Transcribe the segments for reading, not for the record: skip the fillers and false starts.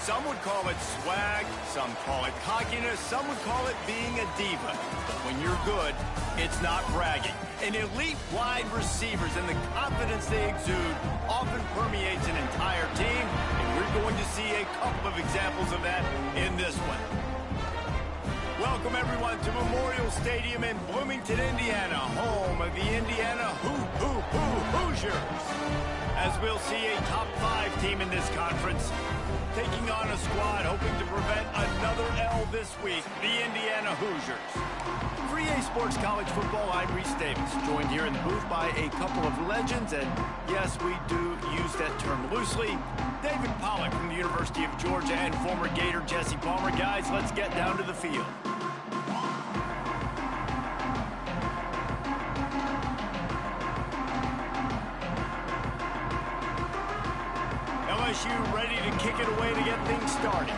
Some would call it swag, some call it cockiness, some would call it being a diva. But when you're good, it's not bragging. And elite wide receivers and the confidence they exude often permeates an entire team, and we're going to see a couple of examples of that in this one. Welcome, everyone, to Memorial Stadium in Bloomington, Indiana, home of the Indiana Hoosiers. As we'll see a top 5 team in this conference taking on a squad hoping to prevent another L this week, the Indiana Hoosiers. For EA Sports College Football, I'm Reese Davis, joined here in the booth by a couple of legends, and yes, we do use that term loosely. David Pollack from the University of Georgia and former Gator Jesse Palmer. Guys, let's get down to the field. LSU ready to kick it away to get things started.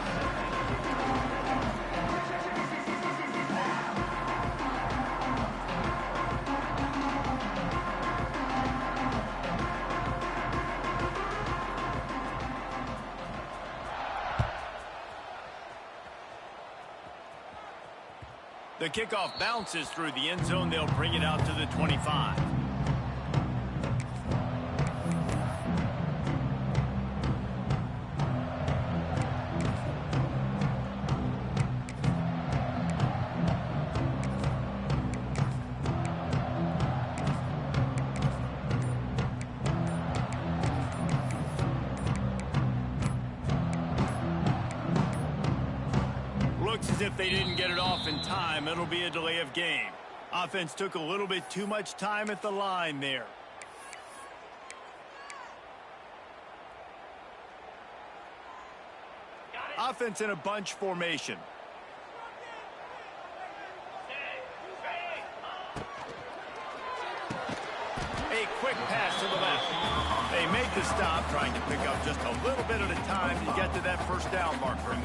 The kickoff bounces through the end zone. They'll bring it out to the 25. Looks as if they didn't get it off in time. It'll be a delay of game. Offense took a little bit too much time at the line there. Offense in a bunch formation. A quick pass to the left. They make the stop, trying to pick up just a little bit at a time to get to that first down marker.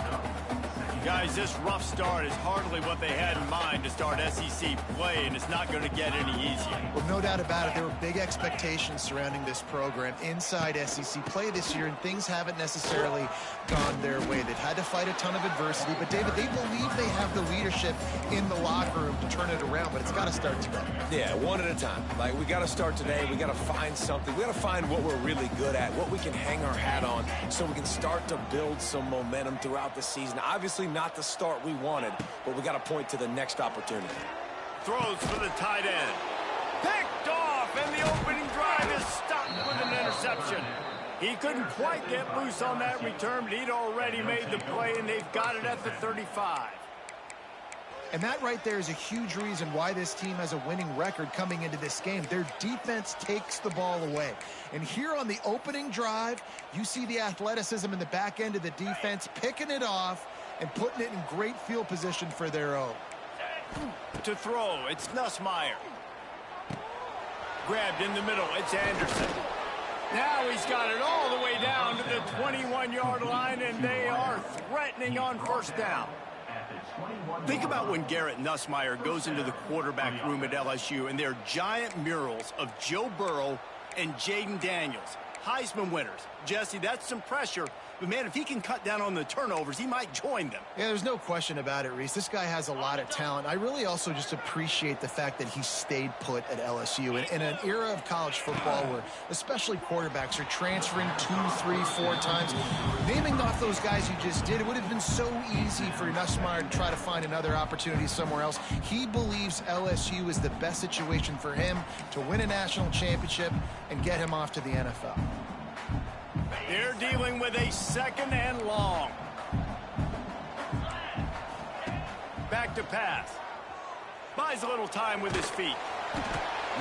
Guys, this rough start is hardly what they had in mind to start SEC play, and it's not going to get any easier. Well, no doubt about it. There were big expectations surrounding this program inside SEC play this year, and things haven't necessarily gone their way. They've had to fight a ton of adversity, but, David, they believe they have the leadership in the locker room to turn it around, but it's got to start today. Yeah, one at a time. Like, we got to start today. We got to find something. We got to find what we're really good at, what we can hang our hat on, so we can start to build some momentum throughout the season. Obviously, not the start we wanted, but we got to point to the next opportunity. Throws for the tight end. Picked off, and the opening drive is stopped with an interception. He couldn't quite get loose on that return, but he'd already made the play, and they've got it at the 35. And that right there is a huge reason why this team has a winning record coming into this game. Their defense takes the ball away. And here on the opening drive, you see the athleticism in the back end of the defense, picking it off and putting it in great field position for their own. To throw, it's Nussmeier. Grabbed in the middle, it's Anderson. Now he's got it all the way down to the 21-yard line, and they are threatening on first down. Think about when Garrett Nussmeier goes into the quarterback room at LSU, and there are giant murals of Joe Burrow and Jaden Daniels, Heisman winners. Jesse, that's some pressure. But, man, if he can cut down on the turnovers, he might join them. Yeah, there's no question about it, Reese. This guy has a lot of talent. I really also just appreciate the fact that he stayed put at LSU. In an era of college football where especially quarterbacks are transferring 2, 3, 4 times, naming off those guys you just did, it would have been so easy for Nussmeier to try to find another opportunity somewhere else. He believes LSU is the best situation for him to win a national championship and get him off to the NFL. They're dealing with a second and long. Back to pass. Buys a little time with his feet.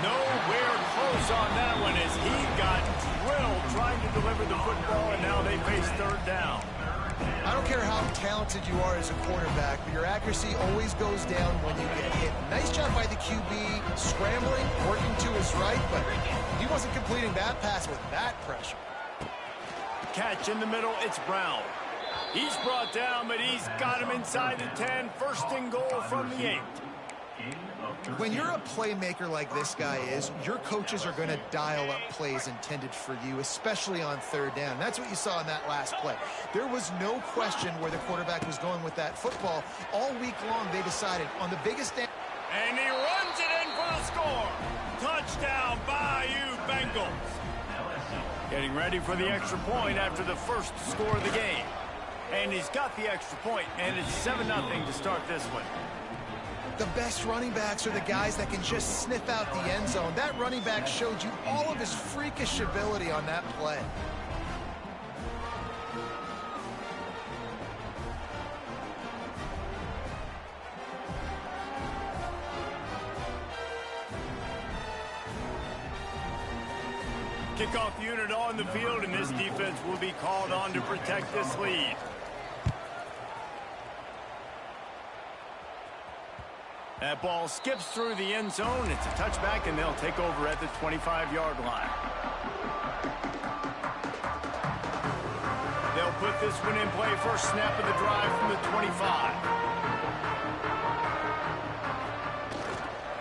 Nowhere close on that one as he got drilled trying to deliver the football, and now they face third down. I don't care how talented you are as a quarterback, but your accuracy always goes down when you get hit. Nice job by the QB, scrambling, working to his right, but he wasn't completing that pass with that pressure. Catch in the middle, it's Brown. He's brought down, but he's got him inside the 10. First and goal from the 8. When you're a playmaker like this guy is, your coaches are going to dial up plays intended for you, especially on third down. That's what you saw in that last play. There was no question where the quarterback was going with that football. All week long, they decided on the biggest down. And he runs it in for the score. Touchdown, Bayou Bengals. Getting ready for the extra point after the first score of the game. And he's got the extra point, and it's 7-0 to start this one. The best running backs are the guys that can just sniff out the end zone. That running back showed you all of his freakish ability on that play. Kickoff unit on the field, and this defense will be called on to protect this lead. That ball skips through the end zone. It's a touchback, and they'll take over at the 25-yard line. They'll put this one in play. First snap of the drive from the 25.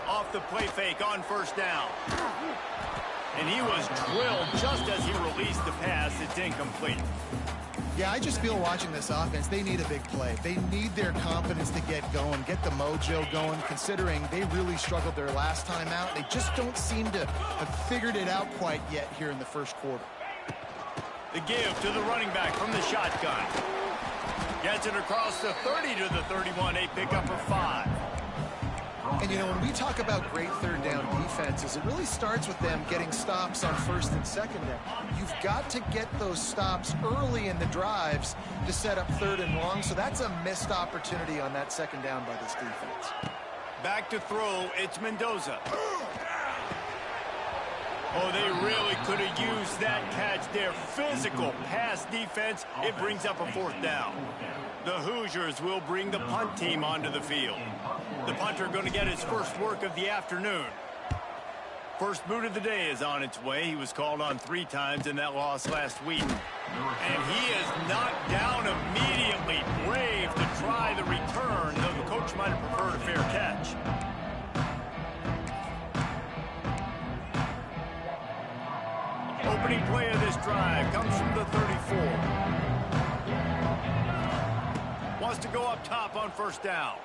Off the play fake on first down. And he was drilled just as he released the pass. It's incomplete. Yeah, I just feel watching this offense, they need a big play. They need their confidence to get going, get the mojo going, considering they really struggled their last time out. They just don't seem to have figured it out quite yet here in the first quarter. The give to the running back from the shotgun. Gets it across the 30 to the 31, a pickup of 5. And, you know, when we talk about great third down defenses, it really starts with them getting stops on first and second down. You've got to get those stops early in the drives to set up third and long, so that's a missed opportunity on that second down by this defense. Back to throw, it's Mendoza. Oh, they really could have used that catch there. Physical pass defense, it brings up a fourth down. The Hoosiers will bring the punt team onto the field. The punter going to get his first work of the afternoon. First boot of the day is on its way. He was called on 3 times in that loss last week. And he is knocked down immediately. Brave to try the return, though the coach might have preferred a fair catch. Opening play of this drive comes from the 34. Wants to go up top on first down.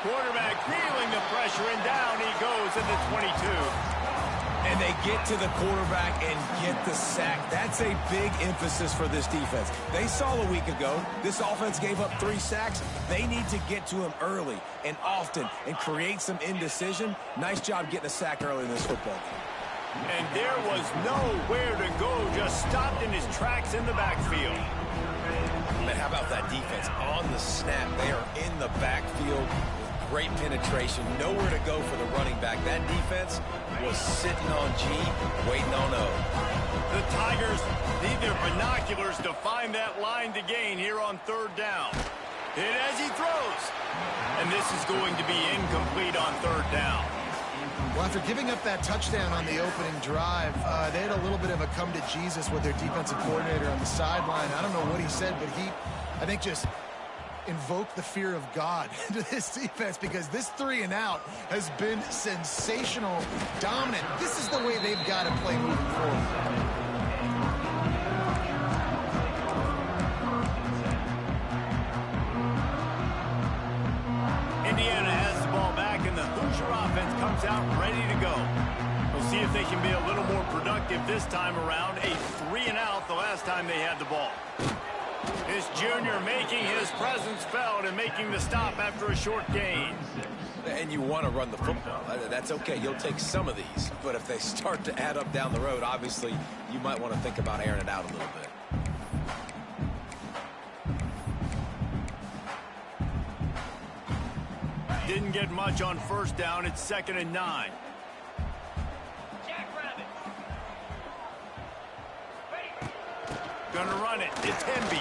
Quarterback feeling the pressure, and down he goes at the 22. And they get to the quarterback and get the sack. That's a big emphasis for this defense. They saw a week ago, this offense gave up 3 sacks. They need to get to him early and often and create some indecision. Nice job getting a sack early in this football game. And there was nowhere to go, just stopped in his tracks in the backfield. Man, how about that defense on the snap? They are in the backfield with great penetration. Nowhere to go for the running back. That defense was sitting on G, waiting on O. The Tigers need their binoculars to find that line to gain here on third down. Hit as he throws. And this is going to be incomplete on third down. Well, after giving up that touchdown on the opening drive, they had a little bit of a come-to-Jesus with their defensive coordinator on the sideline. I don't know what he said, but he, I think, just invoked the fear of God into this defense, because this 3-and-out has been sensational, dominant. This is the way they've got to play moving forward. Indiana has the ball back, and the Hoosier offense comes out ready to go. We'll see if they can be a little more productive this time around. A 3-and-out the last time they had the ball. This junior making his presence felt and making the stop after a short gain. And you want to run the football. That's okay. You'll take some of these. But if they start to add up down the road, obviously, you might want to think about airing it out a little bit. Didn't get much on first down. It's 2nd and 9. Gonna run it. It's Hemby.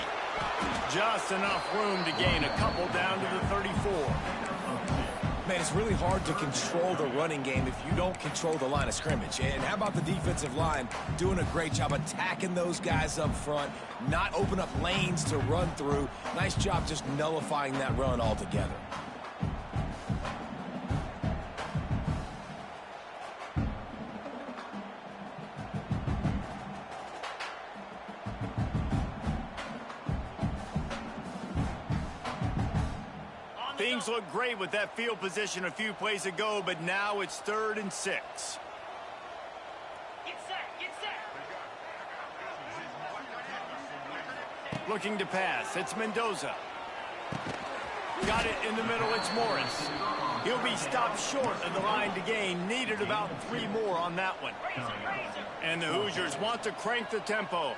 Just enough room to gain a couple down to the 34. Man, it's really hard to control the running game if you don't control the line of scrimmage. And how about the defensive line doing a great job attacking those guys up front, not open up lanes to run through. Nice job just nullifying that run altogether. Things look great with that field position a few plays ago, but now it's 3rd and 6. Looking to pass. It's Mendoza. Got it in the middle. It's Morris. He'll be stopped short of the line to gain. Needed about 3 more on that one. And the Hoosiers want to crank the tempo.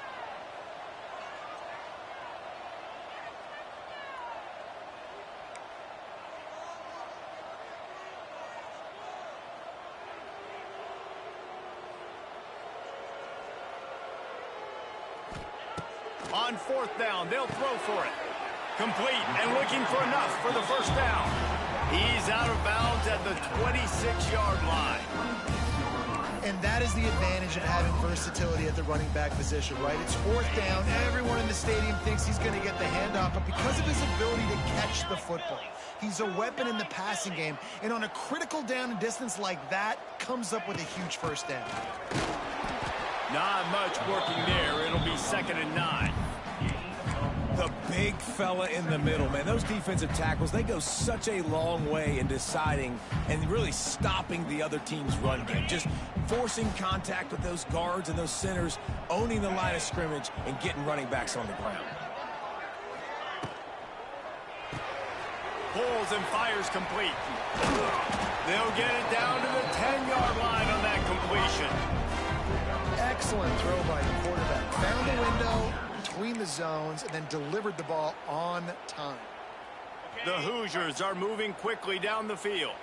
On 4th down, they'll throw for it. Complete and looking for enough for the 1st down. He's out of bounds at the 26-yard line. And that is the advantage of having versatility at the running back position, right? It's 4th down. Everyone in the stadium thinks he's going to get the handoff, but because of his ability to catch the football, he's a weapon in the passing game. And on a critical down and distance like that, comes up with a huge 1st down. Not much working there. It'll be 2nd and 9. The big fella in the middle, man. Those defensive tackles, they go such a long way in deciding and really stopping the other team's run game. Just forcing contact with those guards and those centers, owning the line of scrimmage, and getting running backs on the ground. Pulls and fires complete. They'll get it down to the 10-yard line on that completion. Excellent throw by the quarterback. Found the window between the zones and then delivered the ball on time. The Hoosiers are moving quickly down the field.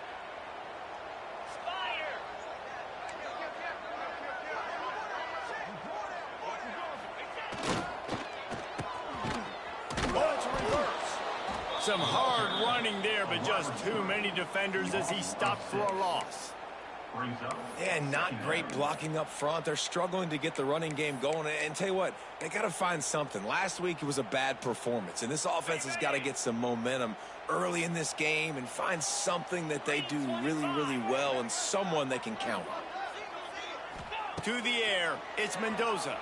Some hard running there, but just too many defenders as he stopped for a loss. Yeah, not great blocking up front. They're struggling to get the running game going. And tell you what, they got to find something. Last week it was a bad performance, and this offense has got to get some momentum early in this game and find something that they do really, really well and someone they can count on. To the air, it's Mendoza.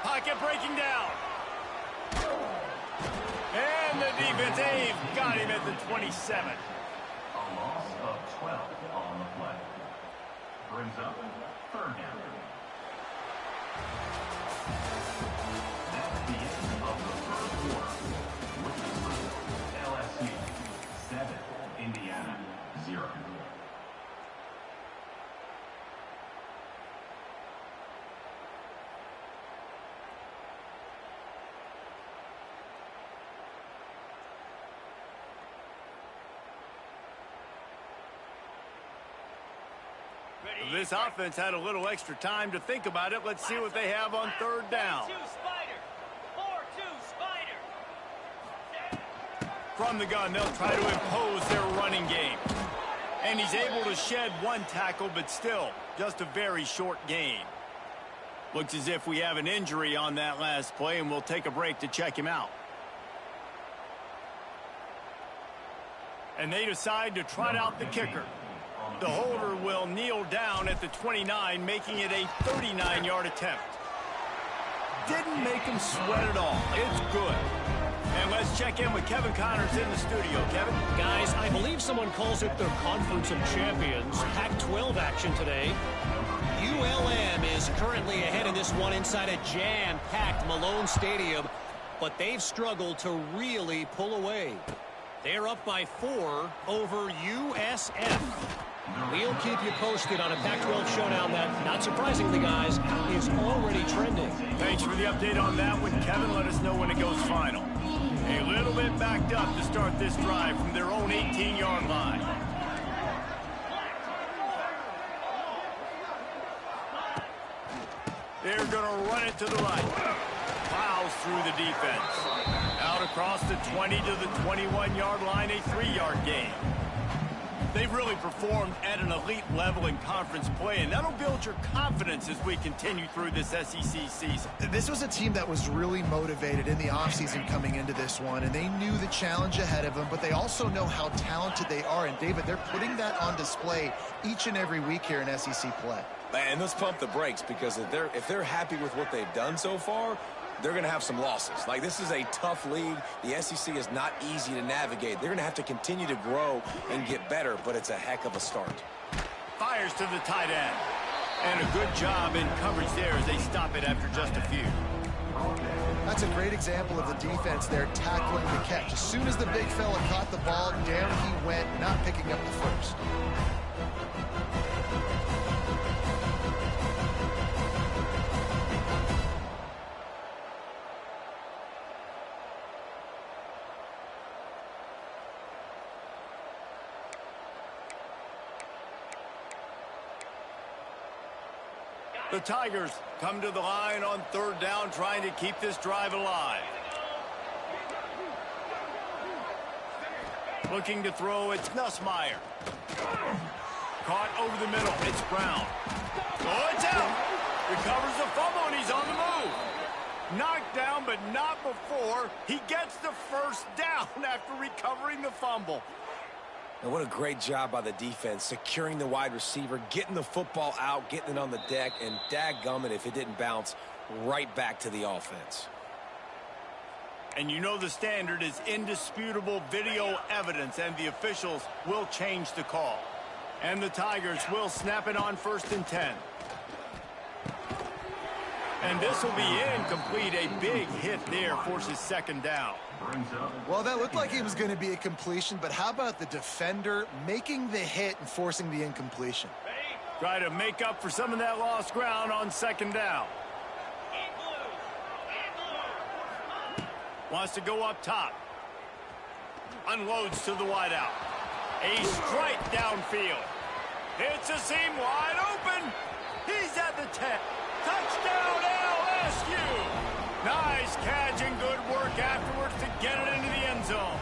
Pocket breaking down. And the defense, they've got him at the 27. A loss of 12 on the play. Brings up 3rd down. That's the end of the 1st quarter. LSU 7, Indiana 0. This offense had a little extra time to think about it. Let's see what they have on 3rd down. From the gun, they'll try to impose their running game. And he's able to shed 1 tackle, but still, just a very short gain. Looks as if we have an injury on that last play, and we'll take a break to check him out. And they decide to trot out the kicker. The holder will kneel down at the 29, making it a 39-yard attempt. Didn't make him sweat at all. It's good. And let's check in with Kevin Connors in the studio. Kevin? Guys, I believe someone calls it their Conference of Champions. Pac-12 action today. ULM is currently ahead in this one inside a jam-packed Malone Stadium, but they've struggled to really pull away. They're up by 4 over USF. We'll keep you posted on a Pac-12 showdown that, not surprisingly, guys, is already trending. Thanks for the update on that one, Kevin. Let us know when it goes final. A little bit backed up to start this drive from their own 18-yard line. They're going to run it to the right. Plows through the defense. Out across the 20 to the 21-yard line, a 3-yard gain. They've really performed at an elite level in conference play, and that'll build your confidence as we continue through this SEC season. This was a team that was really motivated in the offseason coming into this one, and they knew the challenge ahead of them, but they also know how talented they are. And, David, they're putting that on display each and every week here in SEC play. And let's pump the brakes, because if they're happy with what they've done so far, they're going to have some losses. Like, this is a tough league. The SEC is not easy to navigate. They're going to have to continue to grow and get better, but it's a heck of a start. Fires to the tight end. And a good job in coverage there as they stop it after just a few. That's a great example of the defense there tackling the catch. As soon as the big fella caught the ball, down he went, not picking up the first. The Tigers come to the line on third down, trying to keep this drive alive. Looking to throw, it's Nussmeier. Caught over the middle, it's Brown. Oh, it's out! Recovers the fumble, and he's on the move. Knocked down, but not before he gets the first down after recovering the fumble. And what a great job by the defense, securing the wide receiver, getting the football out, getting it on the deck, and dadgummit if it didn't bounce right back to the offense. And you know the standard is indisputable video evidence, and the officials will change the call. And the Tigers will snap it on 1st and 10. And this will be incomplete. A big hit there forces 2nd down. Well, that looked like it was going to be a completion, but how about the defender making the hit and forcing the incompletion? Try to make up for some of that lost ground on 2nd down. Wants to go up top. Unloads to the wideout. A strike downfield. Hits a seam wide open. He's at the 10. Touchdown LSU. Nice catch and good work afterwards to get it into the end zone.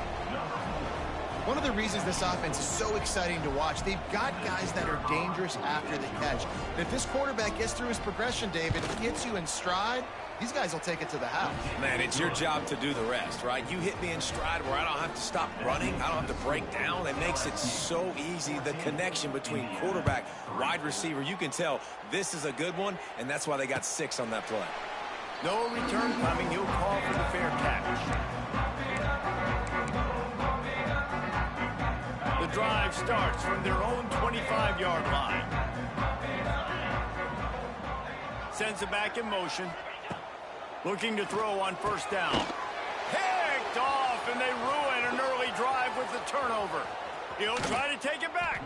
One of the reasons this offense is so exciting to watch, they've got guys that are dangerous after the catch. And if this quarterback gets through his progression, David, if he hits you in stride, these guys will take it to the house. Man, it's your job to do the rest, right? You hit me in stride where I don't have to stop running. I don't have to break down. It makes it so easy. The connection between quarterback, wide receiver, you can tell this is a good one, and that's why they got 6 on that play. No return coming. He'll call for the fair catch. The drive starts from their own 25-yard line. Sends it back in motion. Looking to throw on 1st down. Picked off, and they ruin an early drive with the turnover. He'll try to take it back.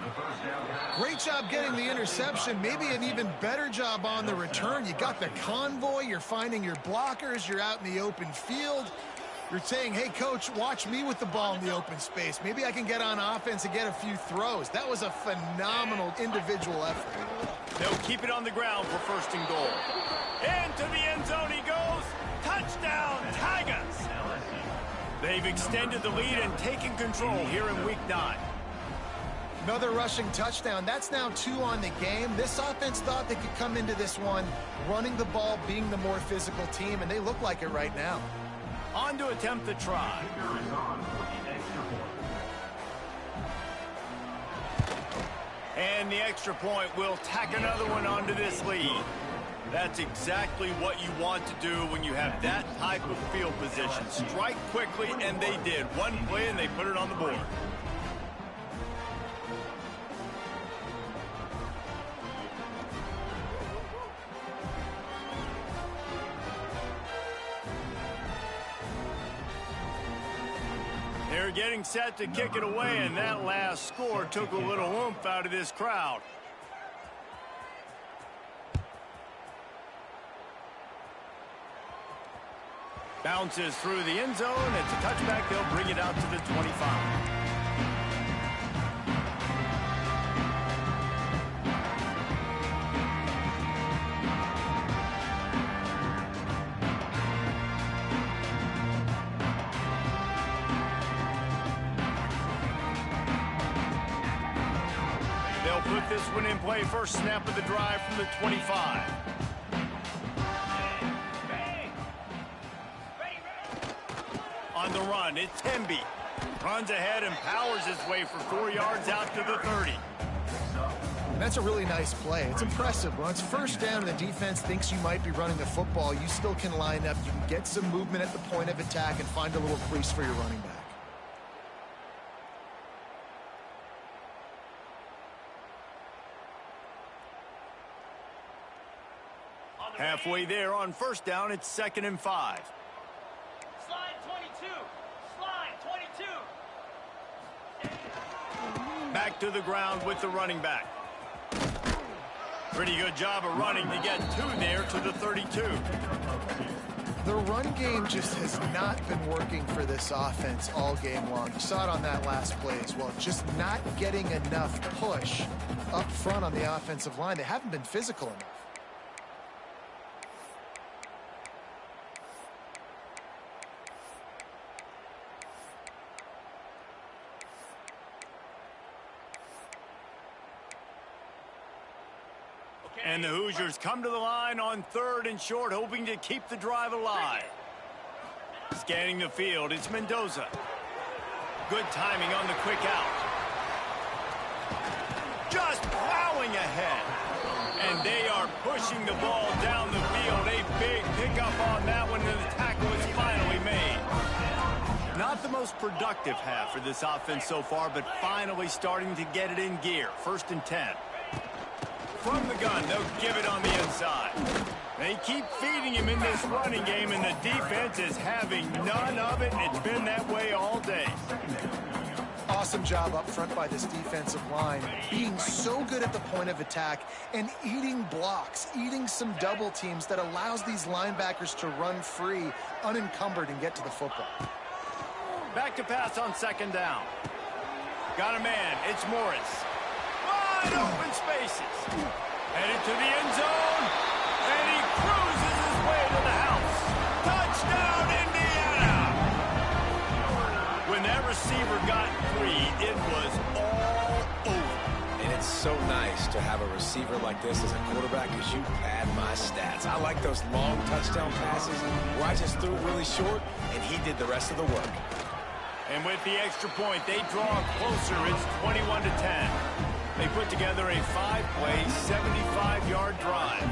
Great job getting the interception. Maybe an even better job on the return. You got the convoy. You're finding your blockers. You're out in the open field. You're saying, hey, coach, watch me with the ball in the open space. Maybe I can get on offense and get a few throws. That was a phenomenal individual effort. They'll keep it on the ground for 1st and goal. Into the end zone he goes. Touchdown, Tigers. They've extended the lead and taken control here in Week 9. Another rushing touchdown. That's now 2 on the game. This offense thought they could come into this one running the ball, being the more physical team, and they look like it right now. On to attempt the try. And the extra point will tack another one onto this lead. That's exactly what you want to do when you have that type of field position. Strike quickly, and they did. One play, and they put it on the board. They're getting set to kick it away, and that last score took a little oomph out of this crowd. Bounces through the end zone. It's a touchback. They'll bring it out to the 25. They'll put this one in play. First snap of the drive from the 25. On the run, it's Temby. Runs ahead and powers his way for 4 yards out to the 30. And that's a really nice play. It's impressive. When it's first down and the defense thinks you might be running the football, you still can line up. You can get some movement at the point of attack and find a little crease for your running back. Halfway there on first down, it's 2nd and 5. Slide 22. Slide 22. Back to the ground with the running back. Pretty good job of running to get 2 there to the 32. The run game just has not been working for this offense all game long. You saw it on that last play as well. Just not getting enough push up front on the offensive line. They haven't been physical enough. And the Hoosiers come to the line on 3rd and short, hoping to keep the drive alive. Scanning the field, it's Mendoza. Good timing on the quick out. Just plowing ahead. And they are pushing the ball down the field. A big pickup on that one, and the tackle is finally made. Not the most productive half for this offense so far, but finally starting to get it in gear. 1st and 10. From the gun, they'll give it on the inside. They keep feeding him in this running game, and the defense is having none of it. It's been that way all day. Awesome job up front by this defensive line, being so good at the point of attack and eating blocks, eating some double teams that allows these linebackers to run free, unencumbered, and get to the football. Back to pass on 2nd down. Got a man. It's Morris. Wide open spaces. Headed to the end zone. And he cruises his way to the house. Touchdown, Indiana! When that receiver got free, it was all over. And it's so nice to have a receiver like this as a quarterback because you pad my stats. I like those long touchdown passes where I just threw it really short and he did the rest of the work. And with the extra point, they draw closer. It's 21-10. They put together a 5-play, 75-yard drive.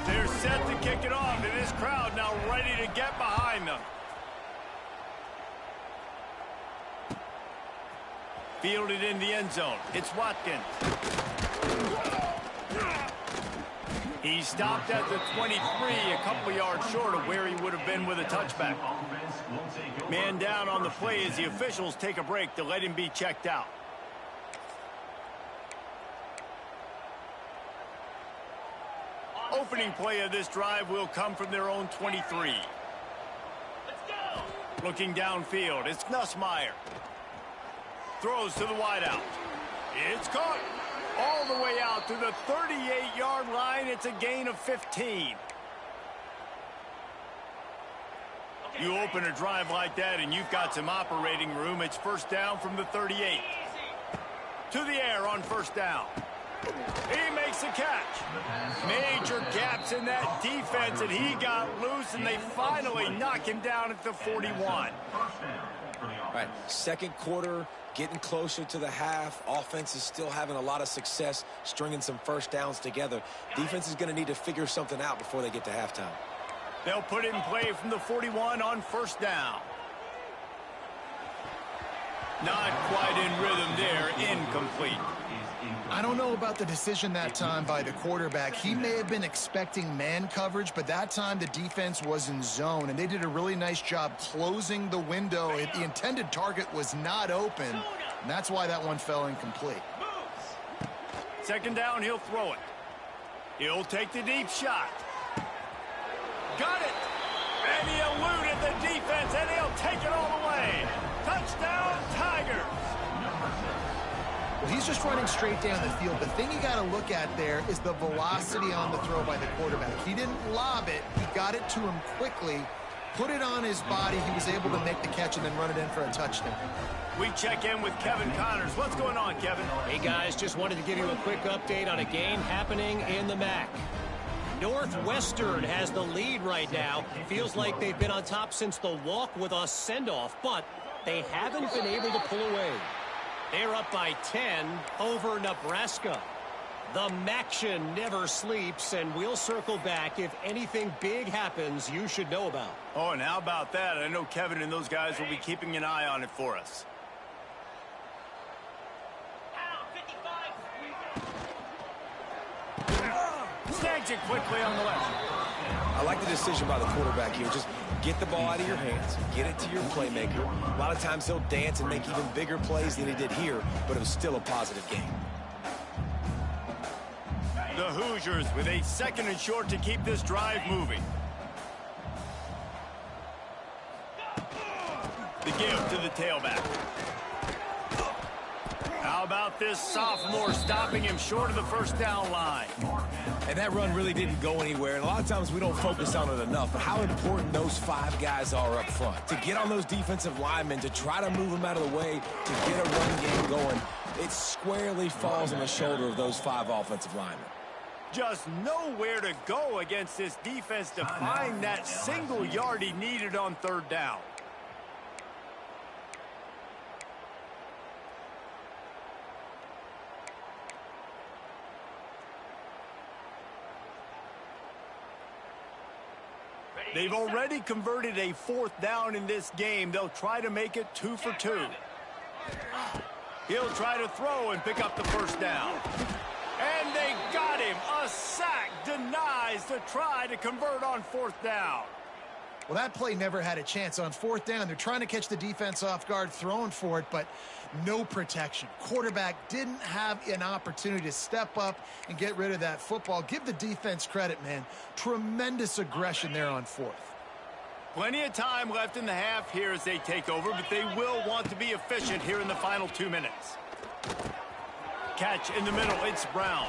They're set to kick it off, and this crowd now ready to get behind them. Fielded in the end zone. It's Watkins. He stopped at the 23, a couple yards short of where he would have been with a touchback. Man down on the play as the officials take a break to let him be checked out. Opening play of this drive will come from their own 23. Let's go. Looking downfield, it's Nussmeier. Throws to the wideout. It's caught. All the way out to the 38-yard line. It's a gain of 15. You open a drive like that and you've got some operating room. It's 1st down from the 38. To the air on 1st down. He makes a catch. Major gaps in that defense, and he got loose, and they finally knock him down at the 41. All right, 2nd quarter, getting closer to the half. Offense is still having a lot of success stringing some 1st downs together. Defense is going to need to figure something out before they get to halftime. They'll put it in play from the 41 on 1st down. Not quite in rhythm there, incomplete. I don't know about the decision that time by the quarterback. He may have been expecting man coverage, but that time the defense was in zone, and they did a really nice job closing the window. The intended target was not open, and that's why that one fell incomplete. 2nd down, he'll throw it. He'll take the deep shot. Got it! And he eluded the defense, and he'll take it all the way. Touchdown, Tigers! Well, he's just running straight down the field. The thing you got to look at there is the velocity on the throw by the quarterback. He didn't lob it. He got it to him quickly, put it on his body. He was able to make the catch and then run it in for a touchdown. We check in with Kevin Connors. What's going on, Kevin? Hey, guys, just wanted to give you a quick update on a game happening in the MAC. Northwestern has the lead right now. Feels like they've been on top since the walk with us send-off, but they haven't been able to pull away. They're up by 10 over Nebraska. The Maction never sleeps, and we'll circle back. If anything big happens, you should know about. Oh, and how about that? I know Kevin and those guys will be keeping an eye on it for us. Snags it quickly on the left. I like the decision by the quarterback here. Just get the ball out of your hands, get it to your playmaker. A lot of times he'll dance and make even bigger plays than he did here, but it was still a positive game. The Hoosiers with a 2nd and short to keep this drive moving. The give to the tailback. How about this sophomore stopping him short of the first down line? And that run really didn't go anywhere. And a lot of times we don't focus on it enough, but how important those 5 guys are up front. To get on those defensive linemen, to try to move them out of the way, to get a run game going, it squarely falls on the shoulder of those 5 offensive linemen. Just nowhere to go against this defense to find that single yard he needed on 3rd down. They've already converted a 4th down in this game. They'll try to make it 2 for 2. He'll try to throw and pick up the first down. And they got him. A sack denies the try to convert on 4th down. Well, that play never had a chance. On 4th down, they're trying to catch the defense off guard, throwing for it, but no protection. Quarterback didn't have an opportunity to step up and get rid of that football. Give the defense credit, man. Tremendous aggression there on 4th. Plenty of time left in the half here as they take over, but they will want to be efficient here in the final 2 minutes. Catch in the middle, it's Brown.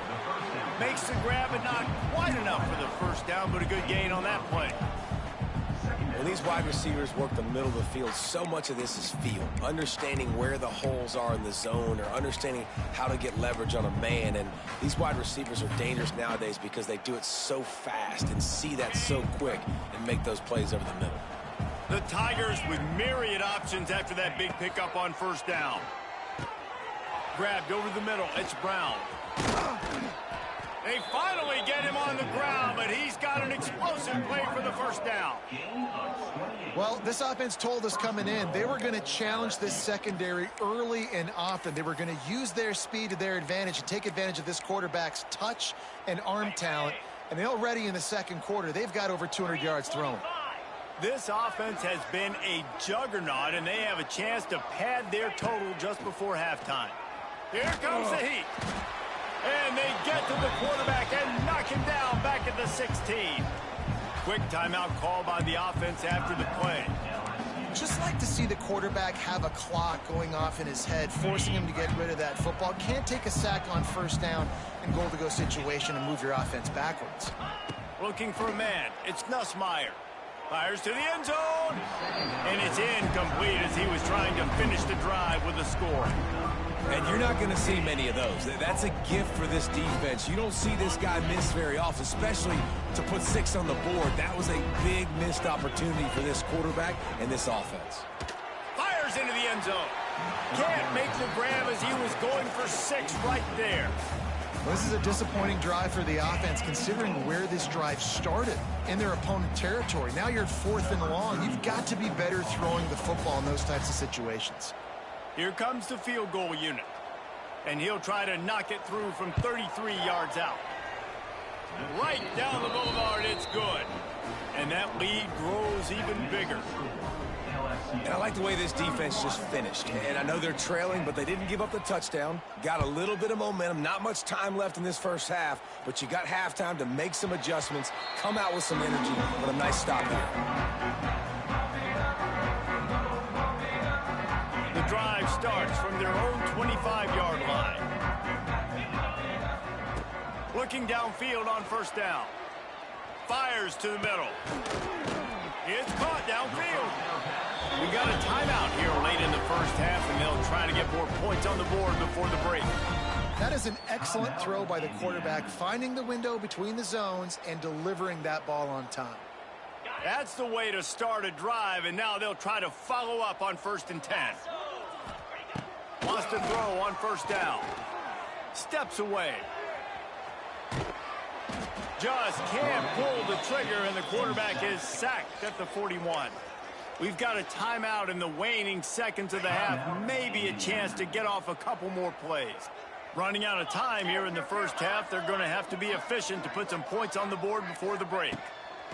Makes the grab, but not quite enough for the first down, but a good gain on that play. When these wide receivers work the middle of the field, so much of this is feel. Understanding where the holes are in the zone or understanding how to get leverage on a man. And these wide receivers are dangerous nowadays because they do it so fast and see that so quick and make those plays over the middle. The Tigers with myriad options after that big pickup on 1st down. Grabbed over the middle, it's Brown. They finally get him on the ground, but he's got an explosive play for the first down. Well, this offense told us coming in they were going to challenge this secondary early and often. They were going to use their speed to their advantage and take advantage of this quarterback's touch and arm talent. And already in the 2nd quarter, they've got over 200 yards thrown. This offense has been a juggernaut, and they have a chance to pad their total just before halftime. Here comes the heat. And they get to the quarterback and knock him down back at the 16. Quick timeout call by the offense after the play. Just like to see the quarterback have a clock going off in his head, forcing him to get rid of that football. Can't take a sack on 1st down and goal-to-go situation and move your offense backwards. Looking for a man. It's Nussmeier. Fires to the end zone. And it's incomplete as he was trying to finish the drive with a score. And you're not going to see many of those. That's a gift for this defense. You don't see this guy miss very often, especially to put 6 on the board. That was a big missed opportunity for this quarterback and this offense. Fires into the end zone. Can't make the grab as he was going for 6 right there. Well, this is a disappointing drive for the offense considering where this drive started in their opponent territory. Now you're 4th and long. You've got to be better throwing the football in those types of situations. Here comes the field goal unit. And he'll try to knock it through from 33 yards out. Right down the boulevard, it's good. And that lead grows even bigger. And I like the way this defense just finished. And I know they're trailing, but they didn't give up the touchdown. Got a little bit of momentum. Not much time left in this first half, but you got halftime to make some adjustments, come out with some energy, but a nice stop here. The drive starts from their own 25-yard line. Looking downfield on 1st down. Fires to the middle. It's caught downfield. We got a timeout here late in the first half, and they'll try to get more points on the board before the break. That is an excellent throw by the quarterback, finding the window between the zones and delivering that ball on time. That's the way to start a drive, and now they'll try to follow up on 1st and 10. Wants to throw on 1st down. Steps away. Just can't pull the trigger, and the quarterback is sacked at the 41. We've got a timeout in the waning seconds of the half, maybe a chance to get off a couple more plays. Running out of time here in the first half, they're going to have to be efficient to put some points on the board before the break.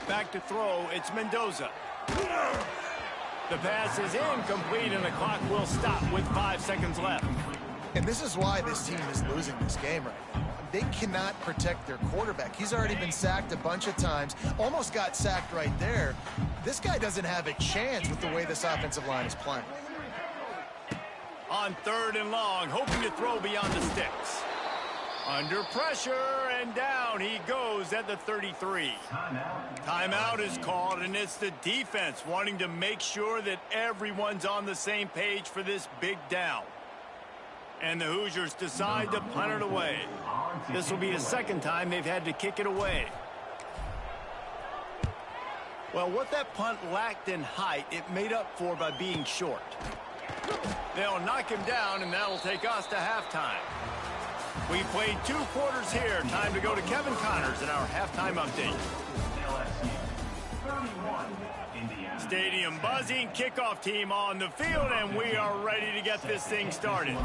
Back to throw, it's Mendoza. The pass is incomplete, and the clock will stop with 5 seconds left. And this is why this team is losing this game right now. They cannot protect their quarterback. He's already been sacked a bunch of times, almost got sacked right there. This guy doesn't have a chance with the way this offensive line is playing. On 3rd and long, hoping to throw beyond the sticks. Under pressure, and down he goes at the 33. Timeout is called, and it's the defense wanting to make sure that everyone's on the same page for this big down. And the Hoosiers decide to punt it away. This will be the second time they've had to kick it away. Well, what that punt lacked in height, it made up for by being short. They'll knock him down, and that'll take us to halftime. We played 2 quarters here. Time to go to Kevin Connors in our halftime update. Stadium buzzing, kickoff team on the field, and we are ready to get this thing started.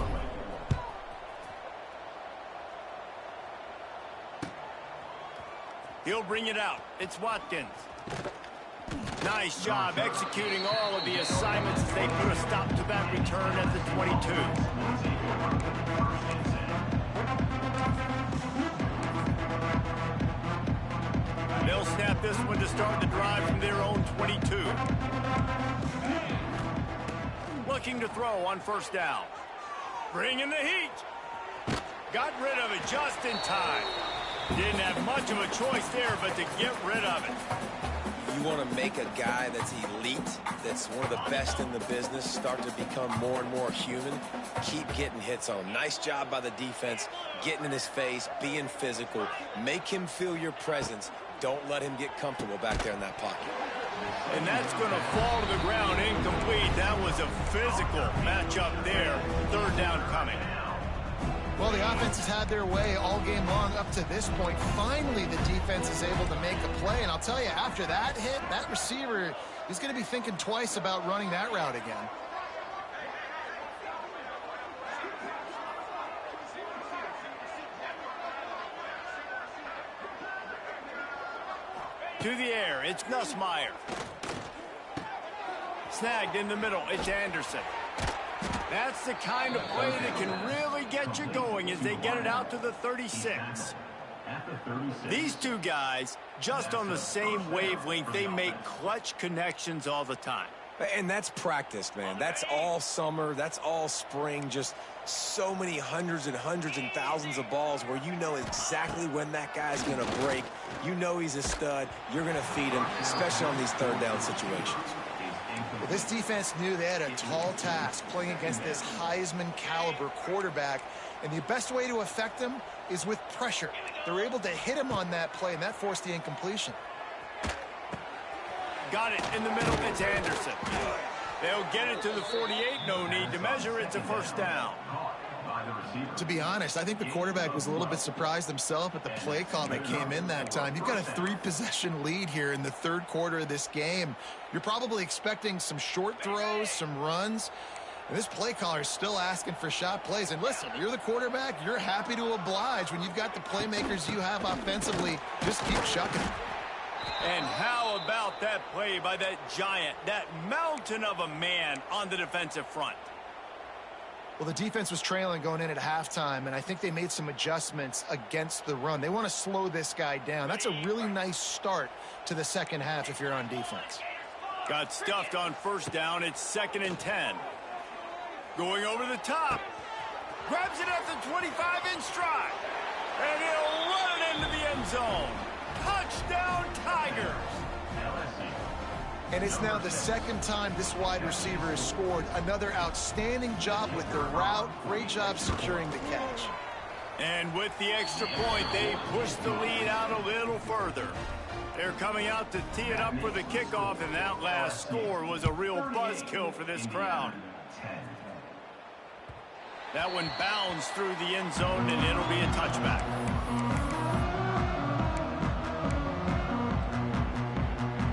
He'll bring it out. It's Watkins. Nice job executing all of the assignments as they put a stop to that return at the 22. They'll snap this one to start the drive from their own 22. Looking to throw on 1st down. Bringing the heat. Got rid of it just in time. Didn't have much of a choice there, but to get rid of it. You want to make a guy that's elite, that's one of the best in the business, start to become more and more human, keep getting hits on him. Nice job by the defense, getting in his face, being physical. Make him feel your presence. Don't let him get comfortable back there in that pocket. And that's going to fall to the ground incomplete. That was a physical matchup there. 3rd down coming. Well, the offense has had their way all game long up to this point. Finally, the defense is able to make a play. And I'll tell you, after that hit, that receiver, he's going to be thinking twice about running that route again. To the air, it's Nussmeier. Snagged in the middle, it's Anderson. That's the kind of play that can really get you going as they get it out to the 36. These two guys, just on the same wavelength, they make clutch connections all the time. And that's practice, man. That's all summer. That's all spring. Just so many hundreds and thousands of balls where you know exactly when that guy's going to break. You know he's a stud. You're going to feed him, especially on these 3rd down situations. Well, this defense knew they had a tall task playing against this Heisman caliber quarterback, and the best way to affect him is with pressure. They were able to hit him on that play, and that forced the incompletion. Got it in the middle, it's Anderson. They'll get it to the 48, no need to measure, it's a 1st down. To be honest, I think the quarterback was a little bit surprised himself at the play call that came in that time. You've got a 3-possession lead here in the 3rd quarter of this game. You're probably expecting some short throws, some runs. And this play caller is still asking for shot plays. And listen, you're the quarterback. You're happy to oblige when you've got the playmakers you have offensively. Just keep chucking. And how about that play by that giant, that mountain of a man on the defensive front? Well, the defense was trailing going in at halftime, and I think they made some adjustments against the run. They want to slow this guy down. That's a really nice start to the second half if you're on defense. Got stuffed on 1st down. It's 2nd and 10. Going over the top. Grabs it at the 25 in stride. And he'll run it into the end zone. Touchdown, Tigers. And it's now the 2nd time this wide receiver has scored. Another outstanding job with the route. Great job securing the catch. And with the extra point, they push the lead out a little further. They're coming out to tee it up for the kickoff, and that last score was a real buzzkill for this crowd. That one bounds through the end zone, and it'll be a touchback.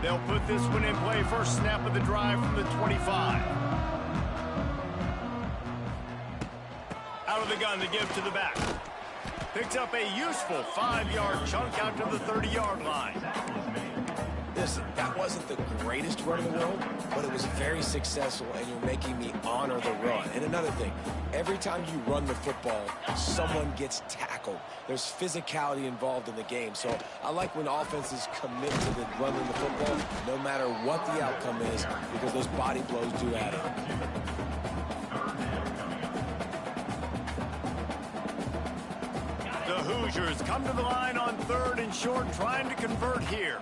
They'll put this one in play. First snap of the drive from the 25. Out of the gun to give to the back. Picks up a useful 5-yard chunk out to the 30-yard line. Listen, that wasn't the greatest run in the world, but it was very successful, and you're making me honor the run. And another thing, every time you run the football, someone gets tackled. There's physicality involved in the game. So I like when offenses commit to the running the football, no matter what the outcome is, because those body blows do add up. The Hoosiers come to the line on 3rd and short, trying to convert here.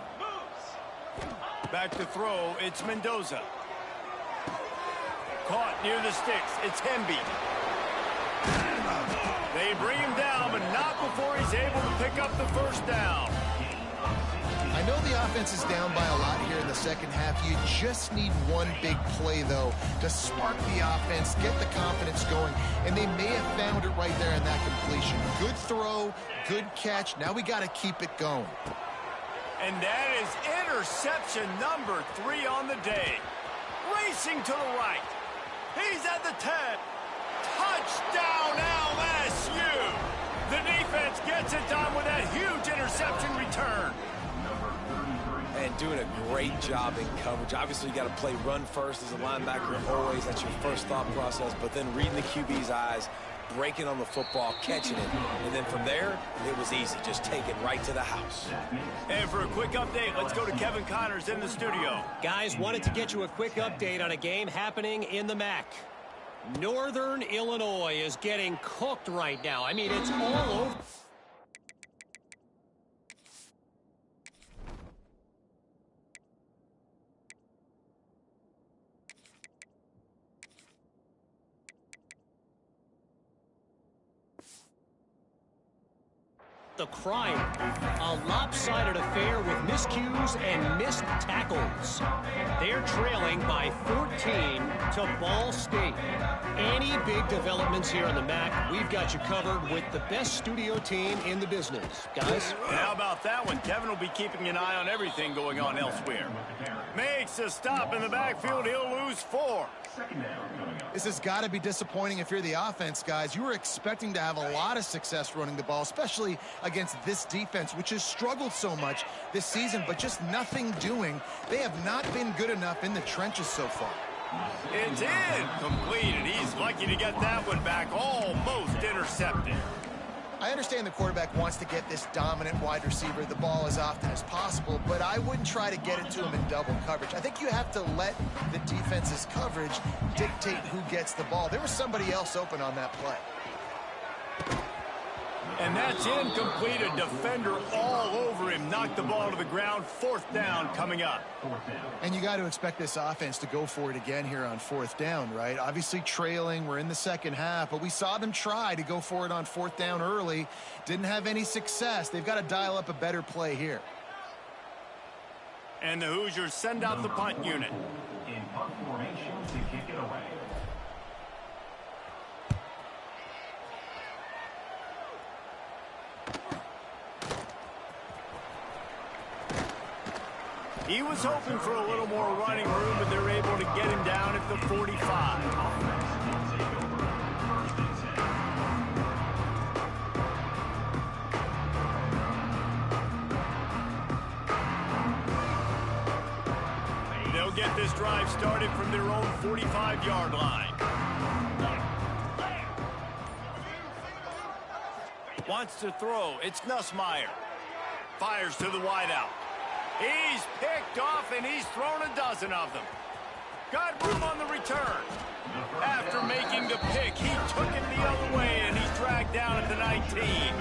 Back to throw, it's Mendoza. Caught near the sticks, it's Hemby. They bring him down, but not before he's able to pick up the first down. I know the offense is down by a lot here in the second half. You just need one big play, though, to spark the offense, get the confidence going, and they may have found it right there in that completion. Good throw, good catch. Now we got to keep it going. And that is interception number 3 on the day. Racing to the right. He's at the 10. Touchdown LSU. The defense gets it done with that huge interception return. And doing a great job in coverage. Obviously, you got to play run first as a linebacker always. That's your first thought process. But then reading the QB's eyes, breaking on the football, catching it. And then from there, it was easy. Just take it right to the house. And for a quick update, let's go to Kevin Connors in the studio. Guys, wanted to get you a quick update on a game happening in the MAC. Northern Illinois is getting cooked right now. I mean, it's all over. The crime, a lopsided affair with miscues and missed tackles. They're trailing by 14 to Ball State. Any big developments here in the MAC, we've got you covered with the best studio team in the business. Guys? And how about that one? Kevin will be keeping an eye on everything going on elsewhere. Makes a stop in the backfield. He'll lose 4. This has got to be disappointing if you're the offense, guys. You were expecting to have a lot of success running the ball, especially against this defense, which has struggled so much this season, but just nothing doing. They have not been good enough in the trenches so far. It's incompleted. He's lucky to get that one back, almost intercepted. I understand the quarterback wants to get this dominant wide receiver the ball as often as possible, but I wouldn't try to get it to him in double coverage. I think you have to let the defense's coverage dictate who gets the ball. There was somebody else open on that play. And that's incomplete. A defender all over him. Knocked the ball to the ground. 4th down coming up. And you got to expect this offense to go for it again here on 4th down, right? Obviously trailing. We're in the second half, but we saw them try to go for it on 4th down early. Didn't have any success. They've got to dial up a better play here. And the Hoosiers send out the punt unit. In punt formation to kick it away. He was hoping for a little more running room, but they're able to get him down at the 45. They'll get this drive started from their own 45-yard line. Wants to throw. It's Nussmeier. Fires to the wideout. He's picked off, and he's thrown a dozen of them. Got room on the return. After making the pick, he took it the other way, and he's dragged down at the 19.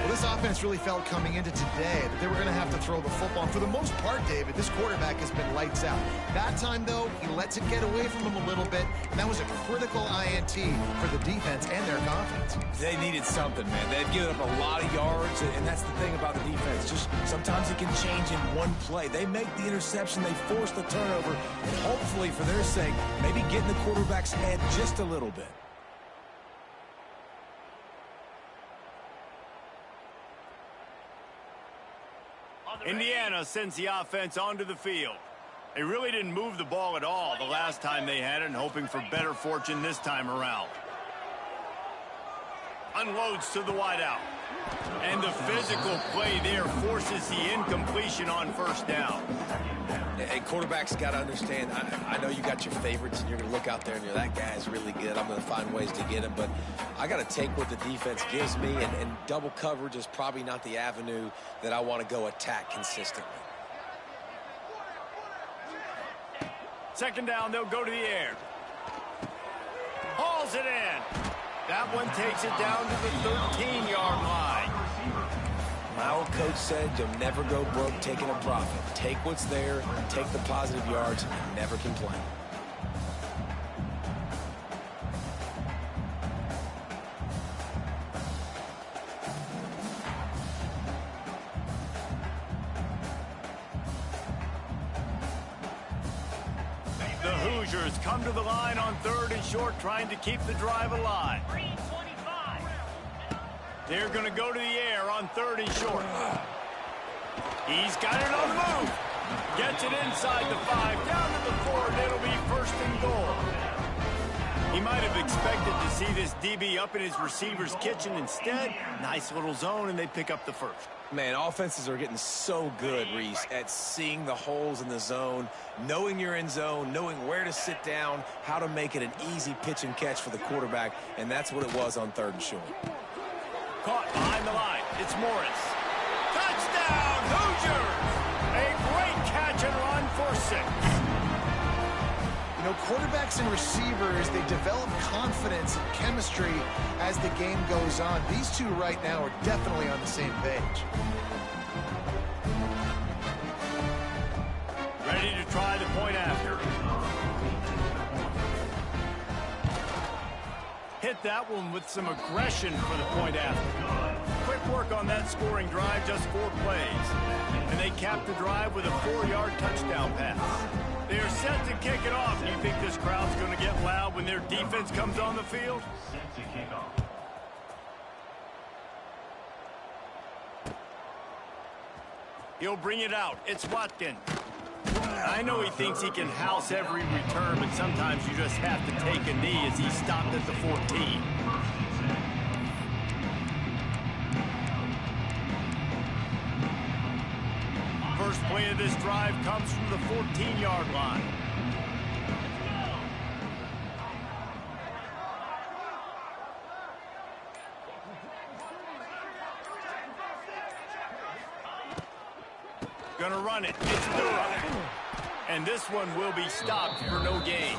Well, this offense really felt coming into today that they were going to have to throw the football. And for the most part, David, this quarterback has been lights out. That time, though, he lets it get away from him a little bit, and that was a critical INT for the defense and their confidence. They needed something, man. They've given up a lot of yards, and that's the thing about the defense. Just sometimes it can change in one play. They make the interception, they force the turnover, and hopefully, for their sake, maybe get in the quarterback's head just a little bit. Indiana sends the offense onto the field. They really didn't move the ball at all the last time they had it, and hoping for better fortune this time around. Unloads to the wideout. And the physical play there forces the incompletion on first down. Hey, quarterbacks got to understand, I know you got your favorites, and you're going to look out there and you're, that guy's really good. I'm going to find ways to get him. But I got to take what the defense gives me, and double coverage is probably not the avenue that I want to go attack consistently. Second down, they'll go to the air. Hauls it in. That one takes it down to the 13-yard line. My old coach said you'll never go broke taking a profit. Take what's there, take the positive yards, and never complain. The Hoosiers come to the line on 3rd and short, trying to keep the drive alive. They're going to go to the air on 3rd and short. He's got it on the move. Gets it inside the 5, down to the 4, and it'll be 1st and goal. He might have expected to see this DB up in his receiver's kitchen. Instead, nice little zone, and they pick up the 1st. Man, offenses are getting so good, Reese, at seeing the holes in the zone, knowing you're in zone, knowing where to sit down, how to make it an easy pitch and catch for the quarterback, and that's what it was on 3rd and short. Caught behind the line. It's Morris. Touchdown, Hoosiers! A great catch and run for 6. You know, quarterbacks and receivers, they develop confidence and chemistry as the game goes on. These two right now are definitely on the same page. Ready to try the point after. Hit that one with some aggression for the point after. Quick work on that scoring drive, just 4 plays. And they cap the drive with a 4-yard touchdown pass. They're set to kick it off. Do you think this crowd's going to get loud when their defense comes on the field? Set to kick off. He'll bring it out. It's Watkins. I know he thinks he can house every return, but sometimes you just have to take a knee as he stopped at the 14. First play of this drive comes from the 14-yard line. Gonna run it. It's Durham. And this one will be stopped for no gain.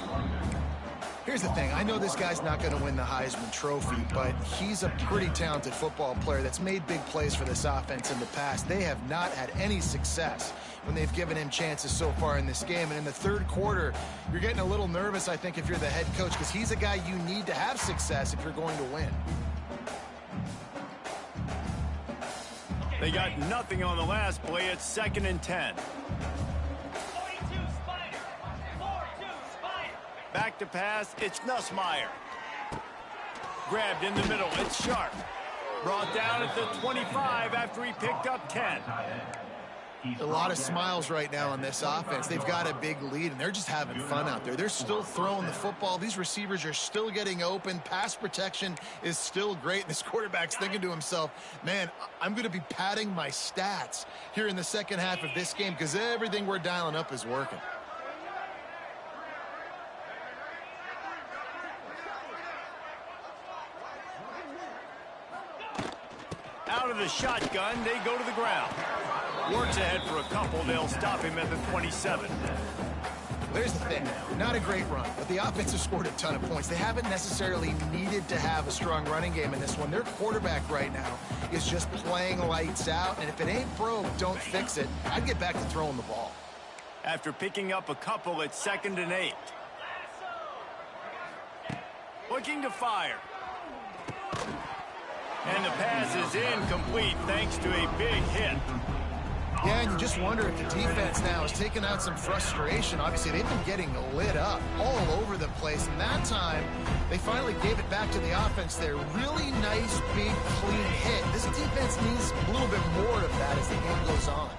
Here's the thing. I know this guy's not going to win the Heisman Trophy, but he's a pretty talented football player that's made big plays for this offense in the past. They have not had any success when they've given him chances so far in this game. And in the 3rd quarter, you're getting a little nervous, I think, if you're the head coach, because he's a guy you need to have success if you're going to win. They got nothing on the last play. It's 2nd and 10. Back to pass, it's Nussmeier. Grabbed in the middle, it's Sharp. Brought down at the 25 after he picked up 10. A lot of smiles right now on this offense. They've got a big lead, and they're just having fun out there. They're still throwing the football. These receivers are still getting open. Pass protection is still great. This quarterback's thinking to himself, man, I'm going to be padding my stats here in the second half of this game because everything we're dialing up is working. Out of the shotgun, they go to the ground. Works ahead for a couple. They'll stop him at the 27. There's the thing. Not a great run, but the offense has scored a ton of points. They haven't necessarily needed to have a strong running game in this one. Their quarterback right now is just playing lights out, and if it ain't broke, don't fix it. I'd get back to throwing the ball. After picking up a couple, it's 2nd and 8. Looking to fire. And the pass is incomplete thanks to a big hit. Yeah, and you just wonder if the defense now is taking out some frustration. Obviously, they've been getting lit up all over the place. And that time, they finally gave it back to the offense there. Really nice, big, clean hit. This defense needs a little bit more of that as the game goes on.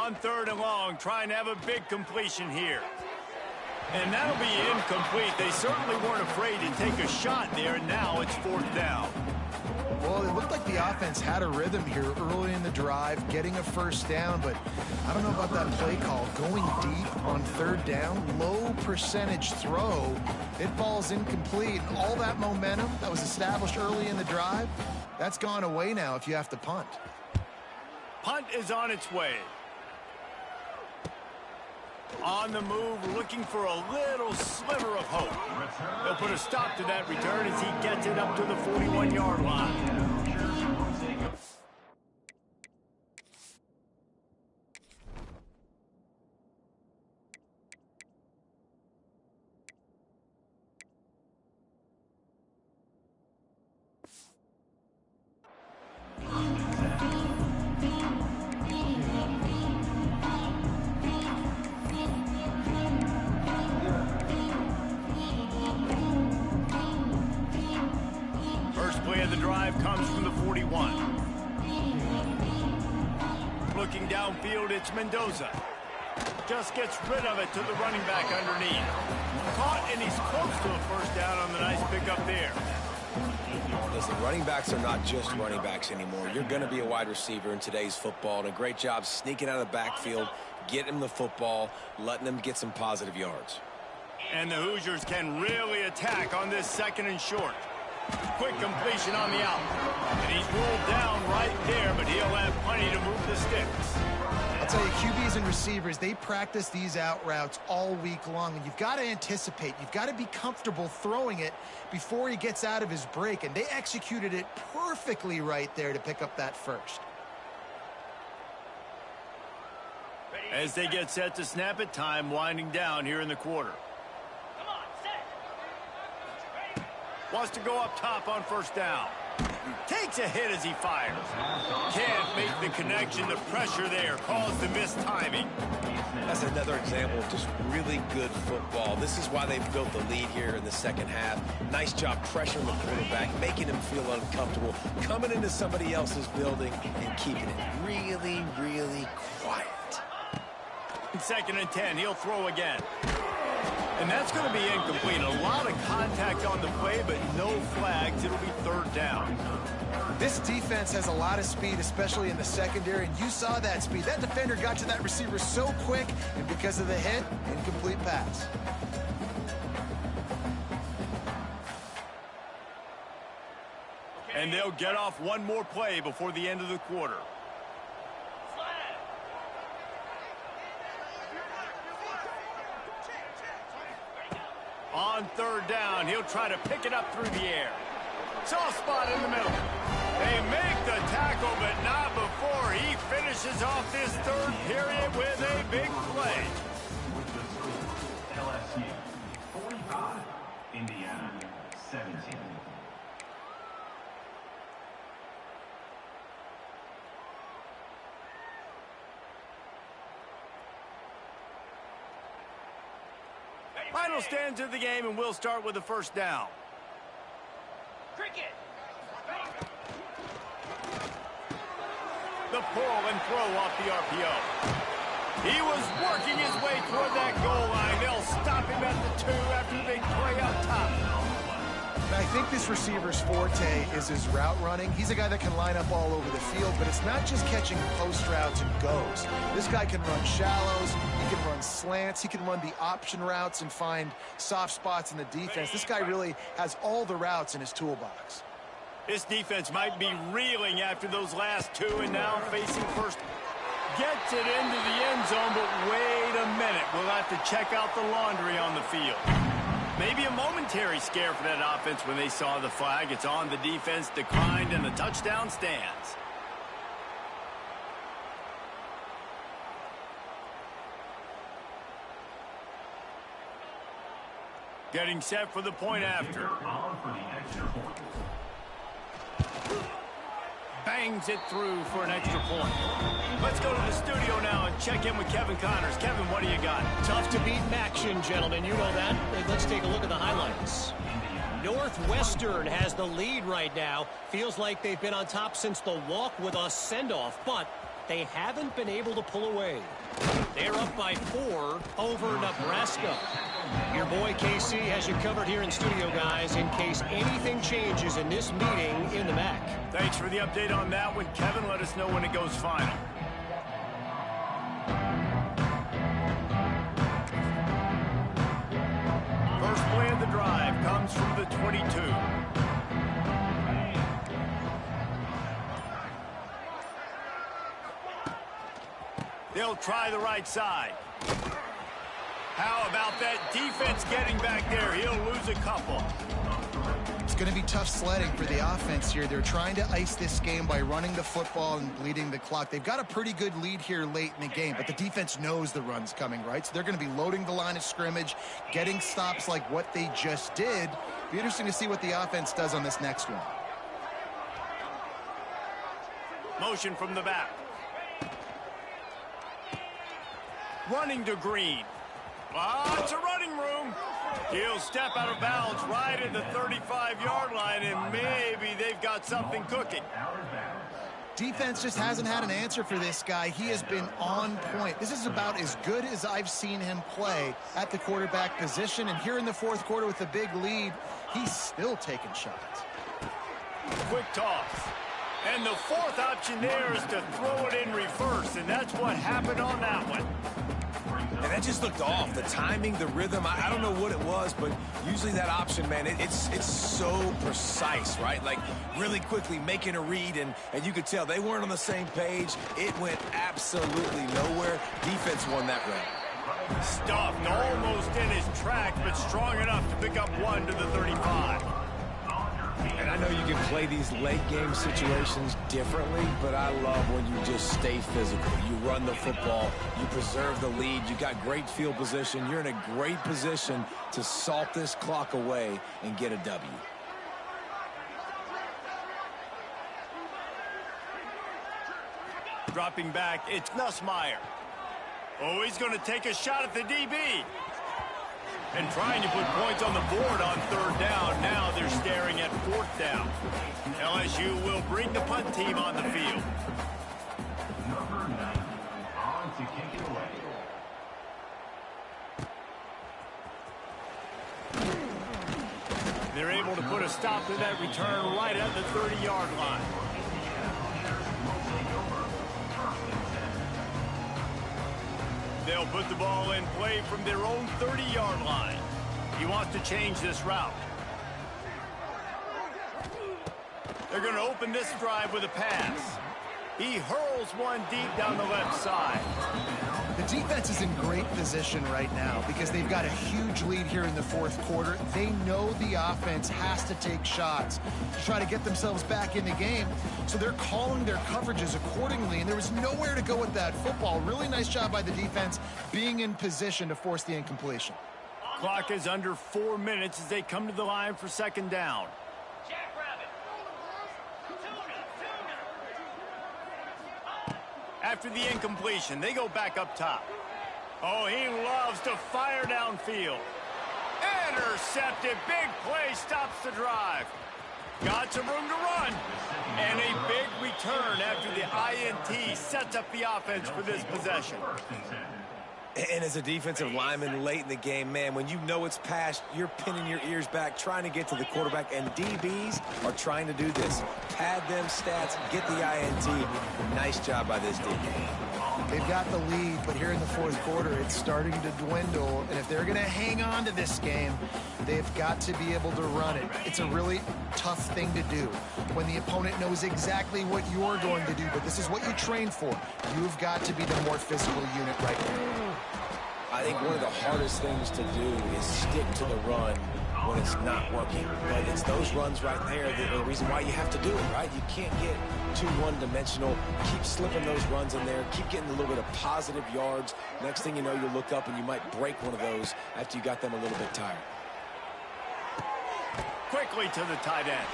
On 3rd and long, trying to have a big completion here. And that'll be incomplete. They certainly weren't afraid to take a shot there, and now it's 4th down. Well, it looked like the offense had a rhythm here early in the drive, getting a 1st down, but I don't know about that play call. Going deep on 3rd down, low percentage throw, it falls incomplete. And all that momentum that was established early in the drive, that's gone away now if you have to punt. Punt is on its way. On the move, looking for a little sliver of hope. They'll put a stop to that return as he gets it up to the 41-yard line. Comes from the 41. Looking downfield, it's Mendoza. Just gets rid of it to the running back underneath. Caught, and he's close to a 1st down on the nice pickup there. Listen, running backs are not just running backs anymore. You're going to be a wide receiver in today's football, and a great job sneaking out of the backfield, getting them the football, letting them get some positive yards. And the Hoosiers can really attack on this 2nd and short. Quick completion on the out. And he's ruled down right there, but he'll have plenty to move the sticks. I'll tell you, QBs and receivers, they practice these out routes all week long, and you've got to anticipate. You've got to be comfortable throwing it before he gets out of his break, and they executed it perfectly right there to pick up that 1st. As they get set to snap it, time winding down here in the quarter. Wants to go up top on 1st down. Takes a hit as he fires. Can't make the connection. The pressure there caused the missed timing. That's another example of just really good football. This is why they've built the lead here in the 2nd half. Nice job pressuring the quarterback, making him feel uncomfortable, coming into somebody else's building and keeping it really, really quiet. 2nd and 10, he'll throw again. And that's going to be incomplete. A lot of contact on the play, but no flags. It'll be 3rd down. This defense has a lot of speed, especially in the secondary, and you saw that speed. That defender got to that receiver so quick, and because of the hit, incomplete pass. And they'll get off one more play before the end of the quarter. On 3rd down, he'll try to pick it up through the air. Soft spot in the middle. They make the tackle, but not before he finishes off this 3rd period with a big play. With the score, LSU 45, Indiana 17. Final stands of the game, and we'll start with the 1st down. Cricket. The pull and throw off the RPO. He was working his way toward that goal line. They'll stop him at the 2 after the big play up top. I think this receiver's forte is his route running. He's a guy that can line up all over the field, but it's not just catching post routes and goes. This guy can run shallows, he can run slants, he can run the option routes and find soft spots in the defense. This guy really has all the routes in his toolbox. This defense might be reeling after those last 2 and now facing 1st. Gets it into the end zone, but wait a minute. We'll have to check out the laundry on the field. Maybe a momentary scare for that offense when they saw the flag. It's on, the defense declined, and the touchdown stands. Getting set for the point after. On for the extra point. Bangs it through for an extra point. Let's go to the studio now and check in with Kevin Connors. Kevin, what do you got? Tough to beat in action, gentlemen. You know that. Let's take a look at the highlights. Northwestern has the lead right now. Feels like they've been on top since the walk with a send-off, but they haven't been able to pull away. They're up by 4 over Nebraska. Your boy KC has you covered here in studio, guys, in case anything changes in this meeting in the MAC. Thanks for the update on that one, Kevin. Let us know when it goes final. First play of the drive comes from the 22. They'll try the right side. How about that defense getting back there? He'll lose a couple. It's going to be tough sledding for the offense here. They're trying to ice this game by running the football and bleeding the clock. They've got a pretty good lead here late in the game, but the defense knows the run's coming, right? So they're going to be loading the line of scrimmage, getting stops like what they just did. Be interesting to see what the offense does on this next one. Motion from the back. Running to Green. Lots of running room. He'll step out of bounds right at the 35-yard line, and maybe they've got something cooking. Defense just hasn't had an answer for this guy. He has been on point. This is about as good as I've seen him play at the quarterback position, and here in the fourth quarter with a big lead, he's still taking shots. Quick toss. And the fourth option there is to throw it in reverse, and that's what happened on that one. And that just looked off. The timing, the rhythm, I don't know what it was, but usually that option, man, it's so precise, right? Like really quickly making a read, and you could tell they weren't on the same page. It went absolutely nowhere. Defense won that round. Stuffed almost in his track, but strong enough to pick up one to the 35. And I know you can play these late game situations differently, but I love when you just stay physical. You run the football, you preserve the lead, you got great field position, you're in a great position to salt this clock away and get a W. Dropping back, it's Nussmeier. Oh, he's going to take a shot at the DB. And trying to put points on the board on third down. Now they're staring at fourth down. LSU will bring the punt team on the field. Number 90 on to kick it away. They're able to put a stop to that return right at the 30-yard line. They'll put the ball in play from their own 30-yard line. He wants to change this route. They're going to open this drive with a pass. He hurls one deep down the left side. The defense is in great position right now because they've got a huge lead here in the fourth quarter. They know the offense has to take shots to try to get themselves back in the game. So they're calling their coverages accordingly, and there was nowhere to go with that football. Really nice job by the defense being in position to force the incompletion. Clock is under 4 minutes as they come to the line for second down. After the incompletion, they go back up top. Oh, he loves to fire downfield. Intercepted. Big play stops the drive. Got some room to run. And a big return after the INT sets up the offense for this possession. And as a defensive lineman late in the game, man, when you know it's past, you're pinning your ears back, trying to get to the quarterback, and DBs are trying to do this. Pad them stats, get the INT. Nice job by this DB. They've got the lead, but here in the fourth quarter, it's starting to dwindle. And if they're going to hang on to this game, they've got to be able to run it. It's a really tough thing to do when the opponent knows exactly what you're going to do, but this is what you train for. You've got to be the more physical unit right now. I think one of the hardest things to do is stick to the run when it's not working. But it's those runs right there that are the reason why you have to do it, right? You can't get too one-dimensional. Keep slipping those runs in there. Keep getting a little bit of positive yards. Next thing you know, you look up and you might break one of those after you got them a little bit tired. Quickly to the tight end.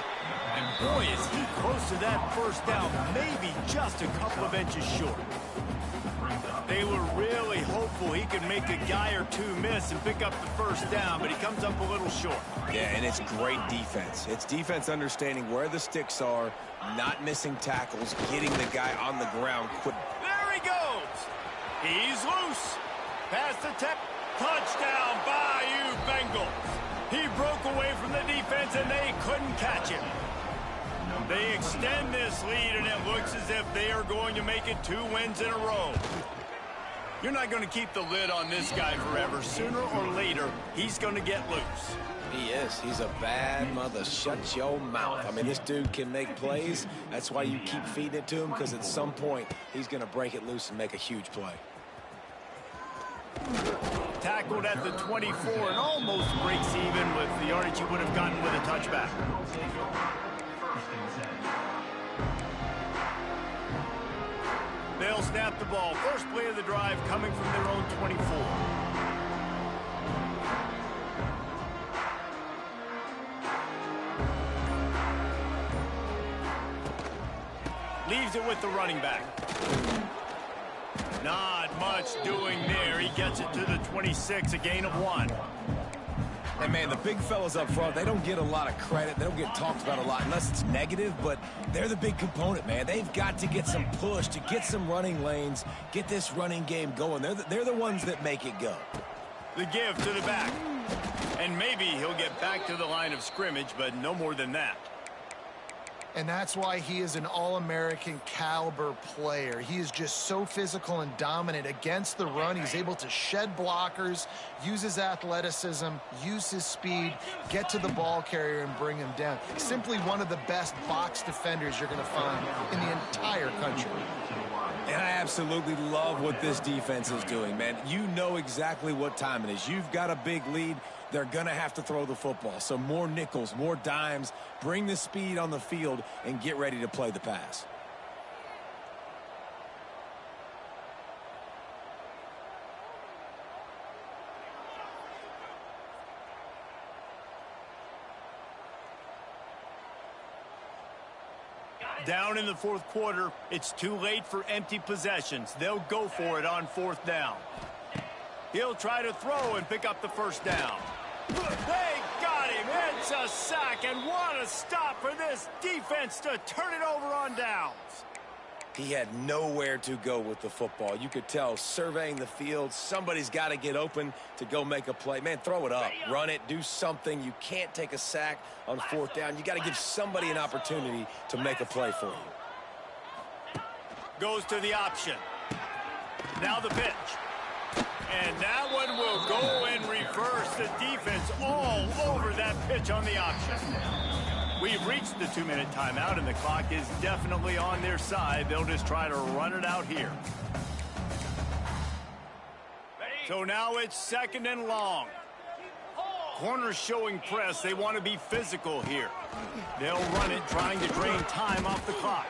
And boy, is he close to that first down, maybe just a couple of inches short. They were really hopeful he could make a guy or two miss and pick up the first down, but he comes up a little short. Yeah, and it's great defense. It's defense understanding where the sticks are, not missing tackles, getting the guy on the ground quick. He's loose. Past the touchdown, Bayou Bengals. He broke away from the defense, and they couldn't catch him. They extend this lead, and it looks as if they are going to make it 2 wins in a row. You're not going to keep the lid on this guy forever. Sooner or later, he's going to get loose. He is. He's a bad mother. Shut your mouth. I mean, this dude can make plays. That's why you keep feeding it to him, because at some point, he's going to break it loose and make a huge play. Tackled at the 24 and almost breaks even with the yardage he would have gotten with a touchback. They'll snap the ball. First play of the drive coming from their own 24. Leaves it with the running back. Not much doing there. He gets it to the 26, a gain of 1. And, man, the big fellas up front, they don't get a lot of credit. They don't get talked about a lot unless it's negative, but they're the big component, man. They've got to get some push, to get some running lanes, get this running game going. They're the ones that make it go. The give to the back. And maybe he'll get back to the line of scrimmage, but no more than that. And that's why he is an All-American caliber player. He is just so physical and dominant against the run. He's able to shed blockers, use his athleticism, use his speed, get to the ball carrier and bring him down. Simply one of the best box defenders you're going to find in the entire country. And I absolutely love what this defense is doing, man. You know exactly what time it is. You've got a big lead. They're going to have to throw the football. So more nickels, more dimes, bring the speed on the field, and get ready to play the pass. Down in the fourth quarter, it's too late for empty possessions. They'll go for it on 4th down. He'll try to throw and pick up the first down. They got him. It's a sack, and what a stop for this defense to turn it over on downs. He had nowhere to go with the football. You could tell, surveying the field, somebody's got to get open to go make a play. Man, throw it up, run it, do something. You can't take a sack on 4th down. You got to give somebody an opportunity to make a play for you. Goes to the option. Now the pitch. And that one will go in reverse. The defense all over that pitch on the option. We've reached the 2-minute timeout, and the clock is definitely on their side. They'll just try to run it out here. So now it's 2nd and long. Corners showing press. They want to be physical here. They'll run it, trying to drain time off the clock.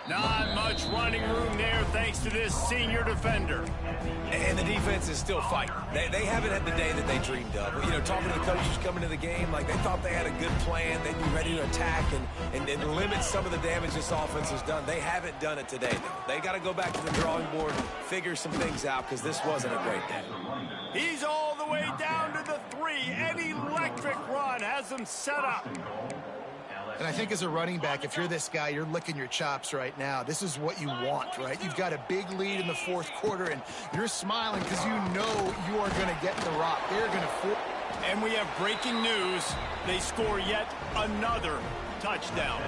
Not much running room there thanks to this senior defender. And the defense is still fighting. They haven't had the day that they dreamed of. You know, talking to the coaches coming to the game, like they thought they had a good plan. They'd be ready to attack and limit some of the damage this offense has done. They haven't done it today, though. They got to go back to the drawing board, figure some things out, because this wasn't a great day. He's all the way down to the 3. An electric run has them set up. And I think as a running back, if you're this guy, you're licking your chops right now. This is what you want, right? You've got a big lead in the 4th quarter, and you're smiling because you know you are going to get the rock. They're going to... And we have breaking news. They score yet another touchdown.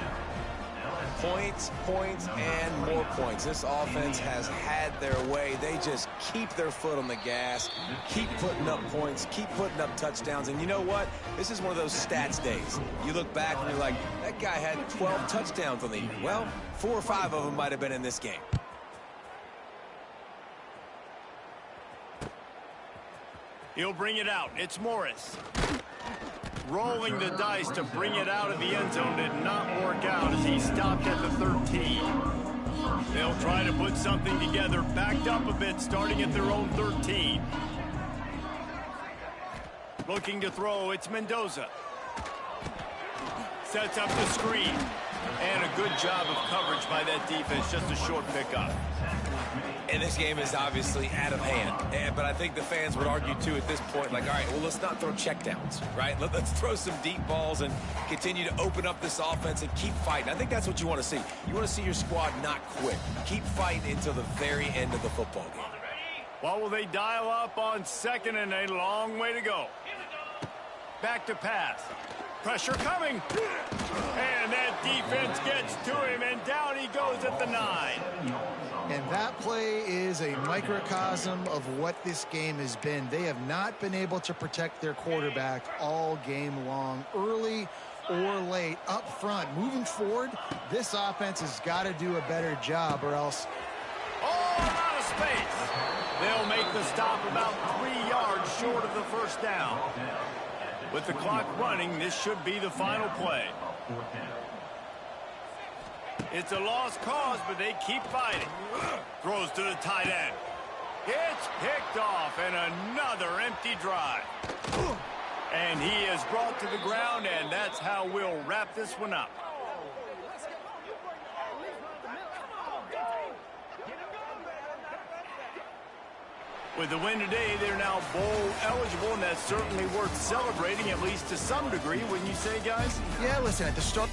Points, points, and more points. This offense has had their way. They just keep their foot on the gas, keep putting up points, keep putting up touchdowns. And you know what? This is one of those stats days. You look back and you're like, that guy had 12 touchdowns on the year. Well, 4 or 5 of them might have been in this game. He'll bring it out. It's Morris. Rolling the dice to bring it out of the end zone did not work out as he stopped at the 13. They'll try to put something together, backed up a bit, starting at their own 13. Looking to throw, it's Mendoza. Sets up the screen. And a good job of coverage by that defense, just a short pickup. And this game is obviously out of hand. But I think the fans would argue, too, at this point, like, all right, well, let's not throw checkdowns, right? Let's throw some deep balls and continue to open up this offense and keep fighting. I think that's what you want to see. You want to see your squad not quit. Keep fighting until the very end of the football game. What will they dial up on second, and a long way to go. Back to pass. Pressure coming. And that defense gets to him, and down he goes at the 9. And that play is a microcosm of what this game has been. They have not been able to protect their quarterback all game long, early or late, up front. Moving forward, this offense has got to do a better job, or else... All out of space. They'll make the stop about 3 yards short of the first down. With the clock running, this should be the final play. It's a lost cause, but they keep fighting. Throws to the tight end. It's picked off, and another empty drive. And he is brought to the ground, and that's how we'll wrap this one up. With the win today, they're now bowl eligible, and that's certainly worth celebrating, at least to some degree, wouldn't you say, guys? Yeah, listen, at the start...